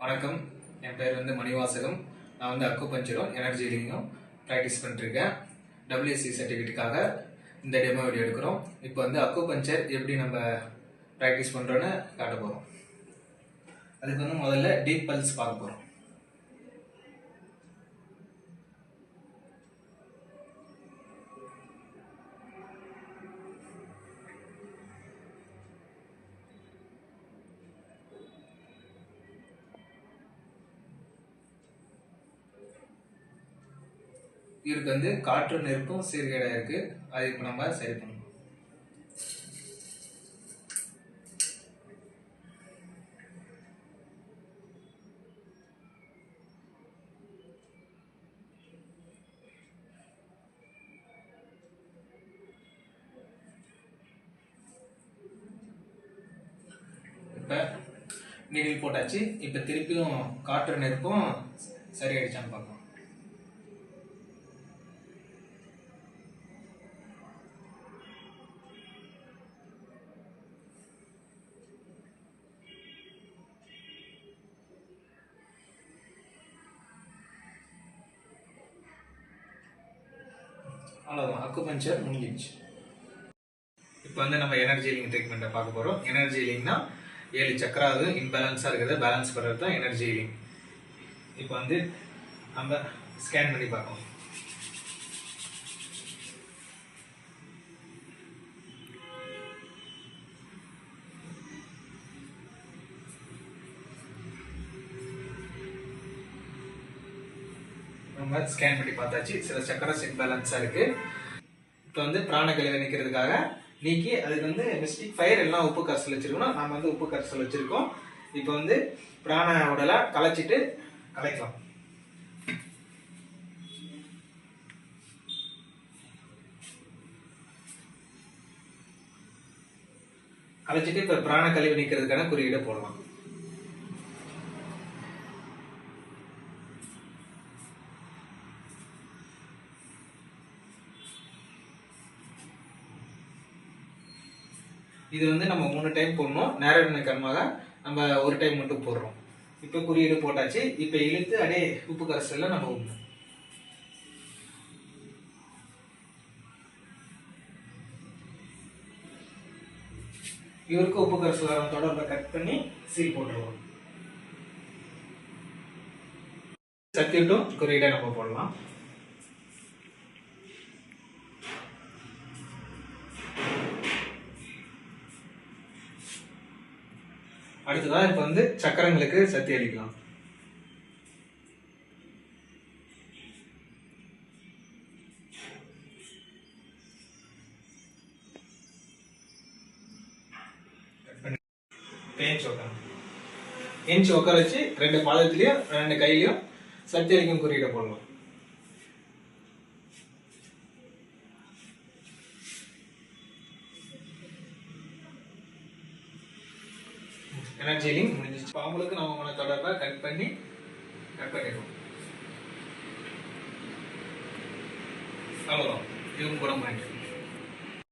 வணக்கம். என் பேர் மணிவாசகம். நான் அக்குபஞ்சரும் எனர்ஜி ஹீலிங்கும் ப்ராக்டிஸ் பண்ணிருக்கேன். WSC சர்டிஃபிகேட்டுக்காக இந்த டெமோ வீடியோ எடுக்கிறோம். இப்போ அக்குபஞ்சர் எப்படி நம்ம ப்ராக்டிஸ் பண்ணுறோன்னு காட்ட போகிறோம். அதுக்கு முதல்ல டீப் பல்ஸ் பார்க்க போகிறோம். இவருக்கு காற்று நெருப்பும் சீர்கேடா இருக்கு. அது இப்போ நம்ம சரி பண்ணணும். இப்ப நீடில் போட்டாச்சு. இப்ப திருப்பியும் காற்று நெருப்பும் சரியாயிடுச்சான்னு பார்க்கலாம். அவ்வளோதான், அக்குபஞ்சர் முடிஞ்சிடுச்சு. இப்போ நம்ம எனர்ஜி ஹீலிங் ட்ரீட்மெண்ட்டை பார்க்க போகிறோம். எனர்ஜி ஹீலிங்னா 7 சக்கராவது இன்பேலன்ஸாக இருக்கிறத பேலன்ஸ் பண்ணுறது தான் எனர்ஜி ஹீலிங். இப்போ நம்ம ஸ்கேன் பண்ணி பார்க்கலாம். நம்ம ஸ்கேன் பண்ணி பார்த்தாச்சு. சில சக்கரஸ் இன்பேலன்ஸா இருக்கு. இப்போ பிராண கழிவை நீக்கிறதுக்காக நீக்கி அதுக்கு மிஸ்டிக் ஃபயர் எல்லாம் உப்பு கரைசல் வச்சிருக்கணும். நம்ம உப்பு கரைசல் வச்சிருக்கோம். இப்போ பிராண உடலை கலைச்சிட்டு கலைக்கலாம். கலைச்சிட்டு இப்ப பிராண கழிவு நீக்கிறதுக்கான குறியீடை போடலாம். இது நம்ம 3 டைம் போடணும். நேர கர்மாக நம்ம ஒரு டைம் மட்டும் போடுறோம். இப்ப குறியீடு போட்டாச்சு. இப்ப இழுத்து அப்படியே உப்பு கரைசல்ல நம்ம ஊற்றணும். இவருக்கு உப்பு கரைசல் தொடர்பை கட் பண்ணி சீல் போட்டுருவோம். சர்க்கியூட்டும் குறியீடை நம்ம போடலாம். அடுத்ததான் இப்ப சக்கரங்களுக்கு சக்தி அளிக்கலாம். ஏஞ்சி உட்கார வச்சு 2 பாதத்திலையும் 2 கையிலையும் சக்தி அளிக்கும் குறியீடை போடலாம். எனர்ஜி ஹீலிங் முடிஞ்சிச்சு. அவங்களுக்கு நம்ம தொடர்பை கட் பண்ணிடுவோம். அவ்வளோதான், இதுவும் குணமாயிட்டு.